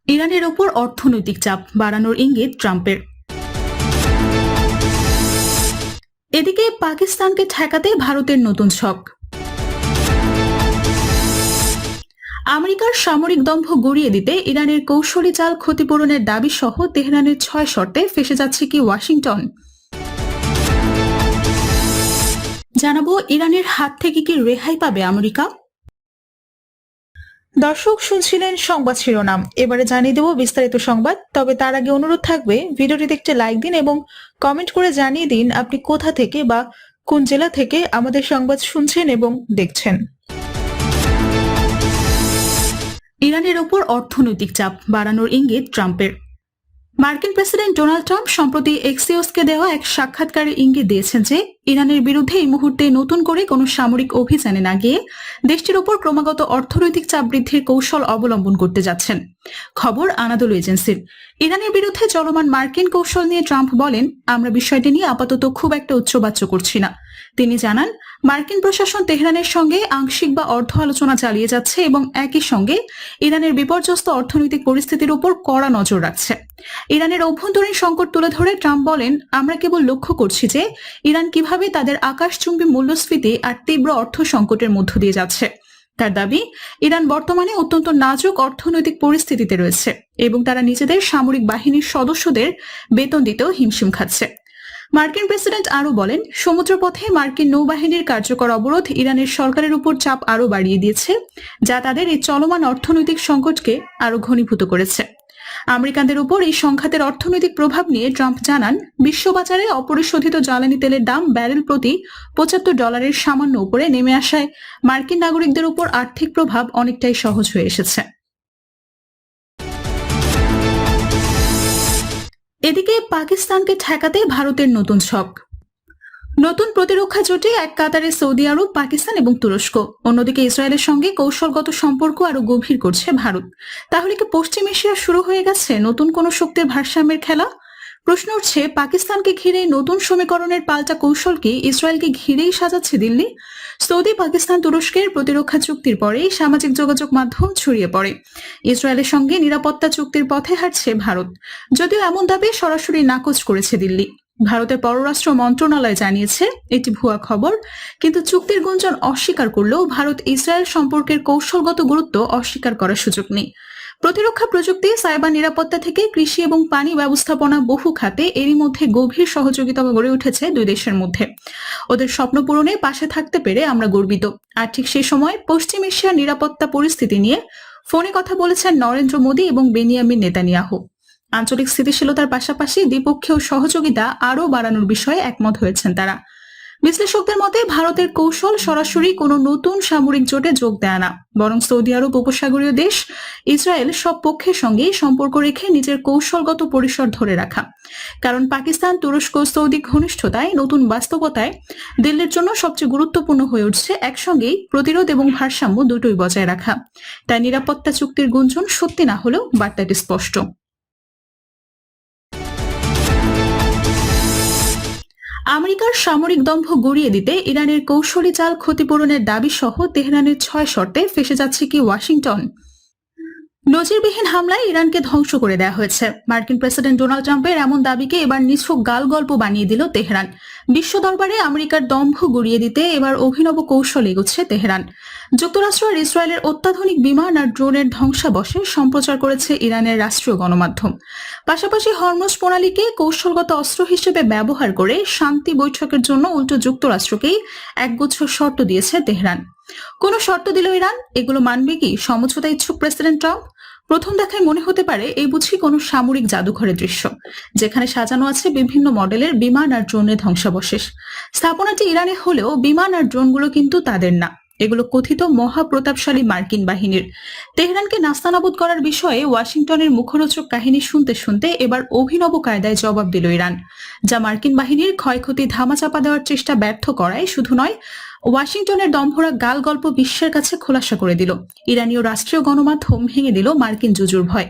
ইরানের ওপর অর্থনৈতিক চাপ বাড়ানোর ইঙ্গিত ট্রাম্পের। এদিকে পাকিস্তানকে ঠেকাতে ভারতের নতুন ছক। আমেরিকার সামরিক দম্ভ গড়িয়ে দিতে ইরানের কৌশলী চাল ক্ষতিপূরণের দাবি সহ তেহরানের 6 শর্তে ফেঁসে যাচ্ছে কি ওয়াশিংটন। জানাবো ইরানের হাত থেকে কি রেহাই পাবে আমেরিকা। দর্শক শুনছিলেন সংবাদ শিরোনাম, এবারে জানিয়ে দেব বিস্তারিত সংবাদ। তবে তার আগে অনুরোধ থাকবে ভিডিওটিতে একটি লাইক দিন এবং কমেন্ট করে জানিয়ে দিন আপনি কোথা থেকে বা কোন জেলা থেকে আমাদের সংবাদ শুনছেন এবং দেখছেন। ইরানের ওপর অর্থনৈতিক চাপ বাড়ানোর ইঙ্গিত ট্রাম্পের। মার্কিন প্রেসিডেন্ট ডোনাল্ড ট্রাম্প সম্প্রতি এক্সিওসকে দেওয়া এক সাক্ষাৎকারে ইঙ্গিত দিয়েছেন যে ইরানের বিরুদ্ধে এই মুহূর্তে নতুন করে কোনো সামরিক অভিযানে না গিয়ে দেশটির উপর ক্রমাগত অর্থনৈতিক চাপ বৃদ্ধির কৌশল অবলম্বন করতে যাচ্ছেন। খবর আনাদোলু এজেন্সির। ইরানের বিরুদ্ধে চলমান মার্কিন কৌশল নিয়ে ট্রাম্প বলেন, আমরা বিষয়টি নিয়ে আপাতত খুব একটা উচ্চবাচ্য করছি না। তিনি জানান, মার্কিন প্রশাসন তেহরানের সঙ্গে আংশিক বা অর্ধ আলোচনা চালিয়ে যাচ্ছে এবং একই সঙ্গে ইরানের বিপর্যস্ত অর্থনৈতিক পরিস্থিতির উপর কড়া নজর রাখছে। ইরানের অভ্যন্তরীণ সংকট তুলে ধরে ট্রাম্প বলেন, আমরা কেবল লক্ষ্য করছি যে ইরান কিভাবে তাদের আকাশচুম্বী মূল্যস্ফীতি আর তীব্র অর্থ সংকটের মধ্য দিয়ে যাচ্ছে। তার দাবি, ইরান বর্তমানে অত্যন্ত নাজুক অর্থনৈতিক পরিস্থিতিতে রয়েছে এবং তারা নিজেদের সামরিক বাহিনীর সদস্যদের বেতন দিতেও হিমশিম খাচ্ছে। মার্কিন প্রেসিডেন্ট আরও বলেন, সমুদ্রপথে মার্কিন নৌবাহিনীর কার্যকর অবরোধ ইরানের সরকারের উপর চাপ আরও বাড়িয়ে দিয়েছে, যা তাদের এই চলমান অর্থনৈতিক সংকটকে আরও ঘনীভূত করেছে। আমেরিকানদের উপর এই সংঘাতের অর্থনৈতিক প্রভাব নিয়ে ট্রাম্প জানান, বিশ্ববাজারে অপরিশোধিত জ্বালানি তেলের দাম ব্যারেল প্রতি $75 সামান্য উপরে নেমে আসায় মার্কিন নাগরিকদের উপর আর্থিক প্রভাব অনেকটাই সহজ হয়ে এসেছে। এদিকে পাকিস্তানকে ঠেকাতে ভারতের নতুন ছক। নতুন প্রতিরক্ষা জোটে এক কাতারে সৌদি আরব, পাকিস্তান এবং তুরস্ক। অন্যদিকে ইসরায়েলের সঙ্গে কৌশলগত সম্পর্ক আরো গভীর করছে ভারত। তাহলে কি পশ্চিম এশিয়া শুরু হয়ে গেছে নতুন কোন শক্তির ভারসাম্যের খেলা? প্রশ্ন উঠছে, পাকিস্তানকে ঘিরে নতুন সমীকরণের পাল্টা কৌশল কি ইসরায়েলকে ঘিরেই সাজাচ্ছে দিল্লি? সৌদি, পাকিস্তান, তুরস্কের প্রতিরক্ষা চুক্তির পরেই সামাজিক যোগাযোগ মাধ্যম ছড়িয়ে পড়ে ইসরায়েলের সঙ্গে নিরাপত্তা চুক্তির পথে হাঁটছে ভারত। যদিও এমন দাবি সরাসরি নাকচ করেছে দিল্লি। ভারতের পররাষ্ট্র মন্ত্রণালয় জানিয়েছে এটি ভুয়া খবর, কিন্তু চুক্তির গুঞ্জন অস্বীকার করলেও ভারত ইসরায়েল সম্পর্কের কৌশলগত গুরুত্ব অস্বীকার করার সুযোগ নেই। প্রতিরক্ষা প্রযুক্তি, সাইবার নিরাপত্তা থেকে কৃষি এবং পানি ব্যবস্থাপনা বহু খাতে এরই মধ্যে গভীর সহযোগিতা গড়ে উঠেছে দুই দেশের মধ্যে। ওদের স্বপ্ন পূরণে পাশে থাকতে পেরে আমরা গর্বিত। আর ঠিক সেই সময় পশ্চিম এশিয়ার নিরাপত্তা পরিস্থিতি নিয়ে ফোনে কথা বলেছেন নরেন্দ্র মোদী এবং বেনিয়ামিন নেতানিয়াহু। আঞ্চলিক স্থিতিশীলতার পাশাপাশি দ্বিপক্ষীয় সহযোগিতা আরও বাড়ানোর বিষয়ে একমত হয়েছেন তারা। বিশ্লেষকদের মতে ভারতের কৌশল সরাসরি কোনো নতুন সামরিক জোটে যোগ দেয় না, বরং সৌদি আরব, উপসাগরীয় দেশ, ইসরায়েল সব পক্ষের সঙ্গেই সম্পর্ক রেখে নিজের কৌশলগত পরিসর ধরে রাখা। কারণ পাকিস্তান, তুরস্ক, সৌদি ঘনিষ্ঠতায় নতুন বাস্তবতায় দিল্লির জন্য সবচেয়ে গুরুত্বপূর্ণ হয়ে উঠছে একসঙ্গেই প্রতিরোধ এবং ভারসাম্য দুটোই বজায় রাখা। তাই নিরাপত্তা চুক্তির গুঞ্জন সত্যি না হলেও বার্তাটি স্পষ্ট। আমেরিকার সামরিক দম্ভ গড়িয়ে দিতে ইরানের কৌশলী চাল ক্ষতিপূরণের দাবি সহ তেহরানের 6 শর্তে ফেঁসে যাচ্ছে কি ওয়াশিংটন। নজিরবিহীন হামলায় ইরানকে ধ্বংস করে দেওয়া হয়েছে। মার্কিন প্রেসিডেন্ট ডোনাল্ড ট্রাম্পের এমন দাবিকে এবার নিছক গালগল্প বানিয়ে দিল তেহরান। বিশ্ব দরবারে আমেরিকার দম্ভ গড়িয়ে দিতে এবার অভিনব কৌশল এগোচ্ছে তেহরান। যুক্তরাষ্ট্র আর ইসরায়েলের অত্যাধুনিক বিমান আর ড্রোনের ধ্বংসাবশেষ সম্প্রচার করেছে ইরানের রাষ্ট্রীয় গণমাধ্যম। পাশাপাশি হরমুজ প্রণালীকে কৌশলগত অস্ত্র হিসেবে ব্যবহার করে শান্তি বৈঠকের জন্য উল্টো যুক্তরাষ্ট্রকেই একগুচ্ছ শর্ত দিয়েছে তেহরান। কোনো শর্ত দিল ইরান, এগুলো মানবে কি সমঝোতা ইচ্ছুক প্রেসিডেন্ট ট্রাম্প? প্রথম দেখায় মনে হতে পারে এই বুঝি কোনো সামরিক জাদুঘরের দৃশ্য, যেখানে সাজানো আছে বিভিন্ন মডেলের বিমান আর ড্রোনের ধ্বংসাবশেষ। স্থাপনাটি ইরানে হলেও বিমান আর ড্রোনগুলো কিন্তু তাদের না, এগুলো কথিত মহাপ্রতাপশালী মার্কিন বাহিনীর। তেহরানকে নাস্তানাবুদ করার বিষয়ে ওয়াশিংটনের মুখরোচক কাহিনী শুনতে শুনতে এবার অভিনব কায়দায় জবাব দিল ইরান, যা মার্কিন বাহিনীর ক্ষয়ক্ষতি ধামাচাপা দেওয়ার চেষ্টা ব্যর্থ করায় শুধু নয়, ওয়াশিংটনের দম্ভরা গাল গল্প বিশ্বের কাছে খোলাসা করে দিল। ইরানীয় রাষ্ট্রীয় গণমাধ্যম ভেঙে দিল মার্কিন জুজুর ভয়,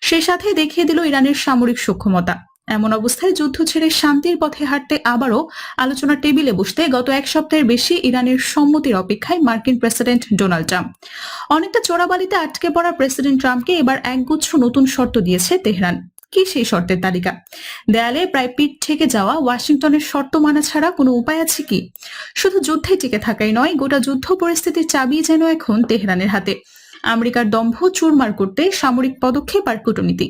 সেই সাথে দেখিয়ে দিল ইরানের সামরিক সক্ষমতা। এমন অবস্থায় যুদ্ধ ছেড়ে শান্তির পথে হাঁটতে আবারও আলোচনার টেবিলে বসতে গত এক সপ্তাহের বেশি ইরানের সম্মতির অপেক্ষায় মার্কিন প্রেসিডেন্ট ডোনাল্ড ট্রাম্প। অনেকটা চোরাবালিতে আটকে পড়া প্রেসিডেন্ট ট্রাম্পকে এবার একগুচ্ছ নতুন শর্ত দিয়েছে তেহরান। কি সেই শর্তের তালিকা? দেয়ালে প্রায় পিঠ ঠেকে যাওয়া ওয়াশিংটনের শর্ত মানা ছাড়া কোনো উপায় আছে কি? শুধু যুদ্ধে টিকে থাকাই নয়, গোটা যুদ্ধ পরিস্থিতির চাবি যেন এখন তেহরানের হাতে। আমেরিকার দম্ভ চুরমার করতে সামরিক পদক্ষেপ আর কূটনীতি,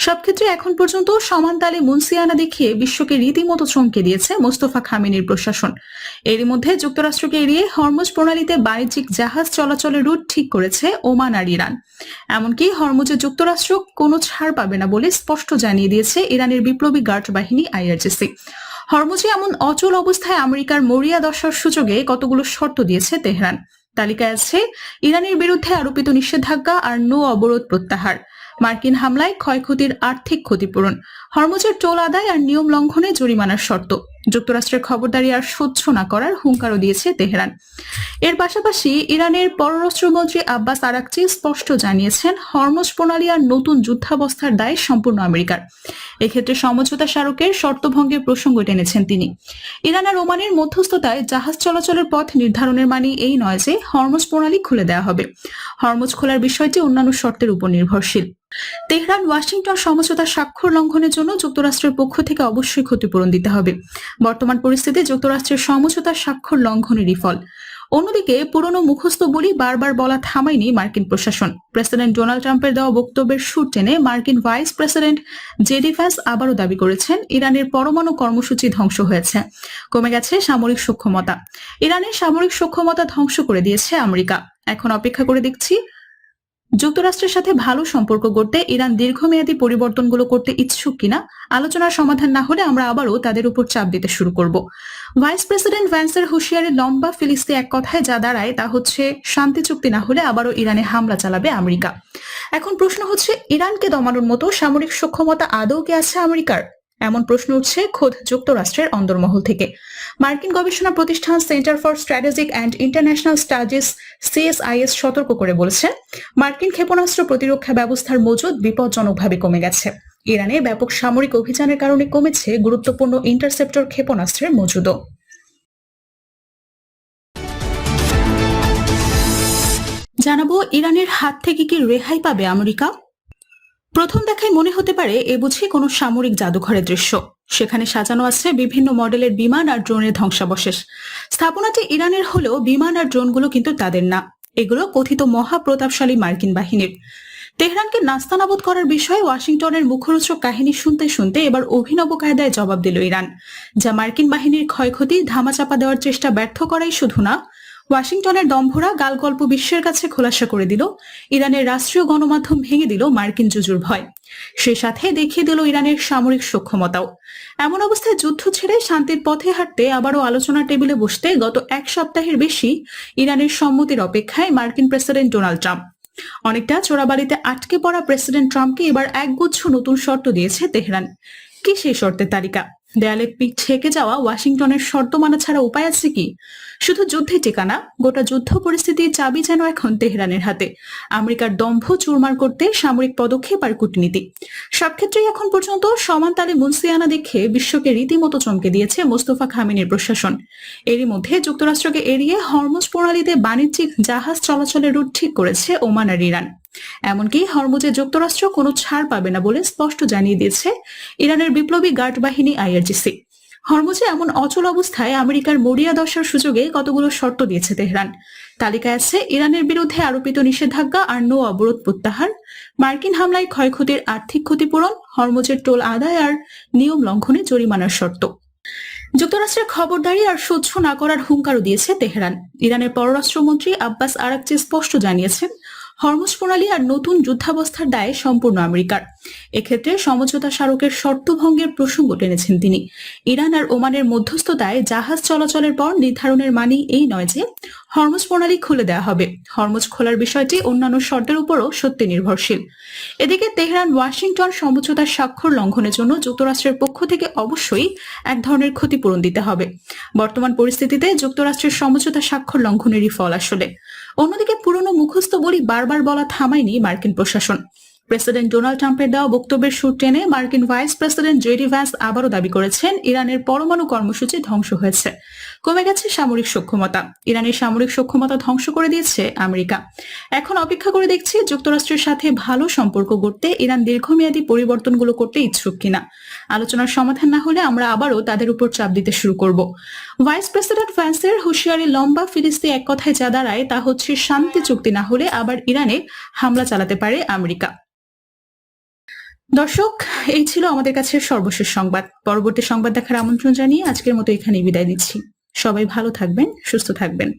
সব ক্ষেত্রে এখন পর্যন্ত সমান তালে মুনসিয়ানা দেখিয়ে বিশ্বকে রীতিমতো চমকে দিয়েছে মোস্তফা খামেনির প্রশাসন। এরই মধ্যে যুক্তরাষ্ট্রকে এড়িয়ে হরমুজ প্রণালীতে বাণিজ্যিক জাহাজ চলাচলের রুট ঠিক করেছে ওমান আর ইরান। এমনকি হরমুজে যুক্তরাষ্ট্র কোনো ছাড় পাবে না বলে স্পষ্ট জানিয়ে দিয়েছে ইরানের বিপ্লবী গার্ড বাহিনী IRGC। হরমুজে এমন অচল অবস্থায় আমেরিকার মরিয়া দশার সুযোগে কতগুলো শর্ত দিয়েছে তেহরান। তালিকায় আছে ইরানের বিরুদ্ধে আরোপিত নিষেধাজ্ঞা আর নো অবরোধ প্রত্যাহার, মার্কিন হামলায় ক্ষয়ক্ষতির আর্থিক ক্ষতিপূরণ, হরমুজের টোল আদায় আর নিয়ম লঙ্ঘনে জরিমানার শর্ত, যুক্তরাষ্ট্রের খবরদারি আর সহ্য না করার হুঙ্কারও দিয়েছে তেহরান। এর পাশাপাশি ইরানের পররাষ্ট্রমন্ত্রী আব্বাস আরাকচি স্পষ্ট জানিয়েছেন হরমুজ প্রণালী আর নতুন যুদ্ধাবস্থার দায় সম্পূর্ণ আমেরিকার। এক্ষেত্রে সমঝোতা স্মারকের শর্তভঙ্গের প্রসঙ্গ টেনেছেন তিনি। ইরান আর ওমানের মধ্যস্থতায় জাহাজ চলাচলের পথ নির্ধারণের মানে এই নয় যে হরমুজ প্রণালী খুলে দেওয়া হবে। হরমুজ খোলার বিষয়টি অন্যান্য শর্তের উপর নির্ভরশীল। তেহরান ওয়াশিংটন সমঝোতা স্বাক্ষর লঙ্ঘনের জন্য যুক্তরাষ্ট্রের পক্ষ থেকে অবশ্যই ক্ষতিপূরণ দিতে হবে। বর্তমান পরিস্থিতি যুক্তরাষ্ট্রের সমঝোতা স্বাক্ষর লঙ্ঘনেরই ফল। অন্যদিকে পুরনো মুখস্থ বলি বারবার বলা থামায়নি মার্কিন প্রশাসন। প্রেসিডেন্ট ডোনাল্ড ট্রাম্পের দেওয়া বক্তব্যের সুর টেনে মার্কিন ভাইস প্রেসিডেন্ট জেডি ভ্যান্স আবারও দাবি করেছেন ইরানের পরমাণু কর্মসূচি ধ্বংস হয়েছে, কমে গেছে সামরিক সক্ষমতা। ইরানের সামরিক সক্ষমতা ধ্বংস করে দিয়েছে আমেরিকা। এখন অপেক্ষা করে দেখছি যুক্তরাষ্ট্রের সাথে ভালো সম্পর্ক গড়তে ইরান দীর্ঘমেয়াদী পরিবর্তনগুলো করতে ইচ্ছুক কিনা। আলোচনার সমাধান না হলে আমরা আবারও তাদের উপর চাপ দিতে শুরু করব। ভাইস প্রেসিডেন্ট ভ্যান্সের হুঁশিয়ারি লম্বা ফিলিস্তি এক কথায় যা দাঁড়ায় তা হচ্ছে শান্তি চুক্তি না হলে আবারও ইরানে হামলা চালাবে আমেরিকা। এখন প্রশ্ন হচ্ছে, ইরানকে দমানোর মতো সামরিক সক্ষমতা আদৌ কি আছে আমেরিকার? এমন প্রশ্ন উঠছে খোদ যুক্তরাষ্ট্রের অন্দরমহল থেকে। মার্কিন গবেষণা প্রতিষ্ঠান centre for strategic and international studies CSIS সতর্ক করে বলেছে, মার্কিন ক্ষেপণাস্ত্র প্রতিরক্ষা ব্যবস্থার মজুদ বিপজ্জনকভাবে কমে গেছে। ইরানে ব্যাপক সামরিক অভিযানের কারণে কমেছে গুরুত্বপূর্ণ ইন্টারসেপ্টর ক্ষেপণাস্ত্রের মজুদও। জানাবো ইরানের হাত থেকে কি রেহাই পাবে আমেরিকা? প্রথম দেখায় মনে হতে পারে এ বুঝি কোনো সামরিক জাদুঘরের দৃশ্য। সেখানে সাজানো আছে বিভিন্ন মডেলের বিমান আর ড্রোনের ধ্বংসাবশেষ। স্থাপনাটি ইরানের হলেও বিমান আর ড্রোনগুলো কিন্তু তাদের না, এগুলো কথিত মহাপ্রতাপশালী মার্কিন বাহিনীর। তেহরানকে নাস্তানাবুদ করার বিষয়ে ওয়াশিংটনের মুখরোচক কাহিনী শুনতে শুনতে এবার অভিনব কায়দায় জবাব দিল ইরান। যা মার্কিন বাহিনীর ক্ষয়ক্ষতি ধামাচাপা দেওয়ার চেষ্টা ব্যর্থ করাই শুধু না, ওয়াশিংটনের দম্ভরা গালগল্প বিশ্বের কাছে খোলাসা করে দিল, ইরানের রাষ্ট্রীয় গণমাধ্যম ভেঙে দিল মার্কিন জুজুর ভয়। সে সাথে দেখিয়ে দিল ইরানের সামরিক সক্ষমতাও। এমন অবস্থায় যুদ্ধ ছেড়ে শান্তির পথে হাঁটতে আবারও আলোচনার টেবিলে বসতে গত এক সপ্তাহের বেশি ইরানের সম্মতির অপেক্ষায় মার্কিন প্রেসিডেন্ট ডোনাল্ড ট্রাম্প। অনেকটা চোরাবালিতে আটকে পড়া প্রেসিডেন্ট ট্রাম্পকে এবার একগুচ্ছ নতুন শর্ত দিয়েছে তেহরান। কি সেই শর্তের তালিকা? দেয়ালে পিঠ ঠেকে যাওয়া ওয়াশিংটনের শর্ত মানা ছাড়া উপায় আছে কি? শুধু যুদ্ধে টেকানা, গোটা যুদ্ধ পরিস্থিতির চাবি যেন এখন তেহরানের হাতে। আমেরিকার দম্ভ চুরমার করতে সামরিক পদক্ষেপ আর কূটনীতি, সব ক্ষেত্রেই এখন পর্যন্ত সমান তালে মুনসিয়ানা দেখে বিশ্বকে রীতিমতো চমকে দিয়েছে মোস্তফা খামেনির প্রশাসন। এরই মধ্যে যুক্তরাষ্ট্রকে এড়িয়ে হরমুজ প্রণালীতে বাণিজ্যিক জাহাজ চলাচলের রুট ঠিক করেছে ওমান আর ইরান। এমনকি হরমুজে যুক্তরাষ্ট্র কোনো ছাড় পাবে না বলে স্পষ্ট জানিয়ে দিয়েছে ইরানের বিপ্লবী গার্ড বাহিনী IRGC। হরমুজে এমন অচল অবস্থায় আমেরিকার মরিয়া দশার সুযোগে কতগুলো শর্ত দিয়েছে তেহরান। তালিকায় আছে ইরানের বিরুদ্ধে আরোপিত নিষেধাজ্ঞা আর নো অবরোধ প্রত্যাহার, মার্কিন হামলায় ক্ষয়ক্ষতির আর্থিক ক্ষতিপূরণ, হরমুজের টোল আদায় আর নিয়ম লঙ্ঘনে জরিমানার শর্ত। যুক্তরাষ্ট্রের খবরদারি আর সহ্য না করার হুঙ্কারও দিয়েছে তেহরান। ইরানের পররাষ্ট্রমন্ত্রী আব্বাস আরাকচি স্পষ্ট জানিয়েছেন, হরমুজ প্রণালী আর নতুন যুদ্ধাবস্থার দায় সম্পূর্ণ আমেরিকার। এক্ষেত্রে সমঝোতা স্মারকের শর্ত ভঙ্গের প্রসঙ্গ টেনেছেন তিনি। ইরান আর ওমানের মধ্যস্থতায় জাহাজ চলাচলের পর নির্ধারণের মানে এই নয় যে হরমুজ প্রণালী খুলে দেওয়া হবে। হরমুজ খোলার বিষয়টি অন্যান্য শর্তের উপরও সত্যি নির্ভরশীল। এদিকে তেহরান ওয়াশিংটন সমঝোতার স্বাক্ষর লঙ্ঘনের জন্য যুক্তরাষ্ট্রের পক্ষ থেকে অবশ্যই এক ধরনের ক্ষতিপূরণ দিতে হবে। বর্তমান পরিস্থিতিতে যুক্তরাষ্ট্রের সমঝোতা স্বাক্ষর লঙ্ঘনেরই ফল আসলে। অন্যদিকে পুরনো মুখস্থ বলি বারবার বলা থামায়নি মার্কিন প্রশাসন। প্রেসিডেন্ট ডোনাল্ড ট্রাম্পের দেওয়া বক্তব্যের সুর টেনে মার্কিন ভাইস প্রেসিডেন্ট জেডি ভ্যান্স আবারও দাবি করেছেন ইরানের পরমাণু কর্মসূচি ধ্বংস হয়েছে, কমে গেছে সামরিক সক্ষমতা। ইরানের সামরিক সক্ষমতা ধ্বংস করে দিয়েছে আমেরিকা। এখন অপেক্ষা করে দেখছি যুক্তরাষ্ট্রের সাথে ভালো সম্পর্ক গড়তে ইরান দীর্ঘমেয়াদী পরিবর্তনগুলো করতে ইচ্ছুক কিনা। আলোচনার সমাধান না হলে আমরা আবারও তাদের উপর চাপ দিতে শুরু করব। ভাইস প্রেসিডেন্ট ভ্যান্সের হুঁশিয়ারি লম্বা ফিরিস্তি এক কথায় যা দাঁড়ায় তা হচ্ছে শান্তি চুক্তি না হলে আবার ইরানে হামলা চালাতে পারে আমেরিকা। দর্শক, এই ছিল আমাদের কাছে সর্বশেষ সংবাদ। পরবর্তী সংবাদ দেখার আমন্ত্রণ জানিয়ে আজকের মতো এখানেই বিদায় নিচ্ছি। সবাই ভালো থাকবেন, সুস্থ থাকবেন।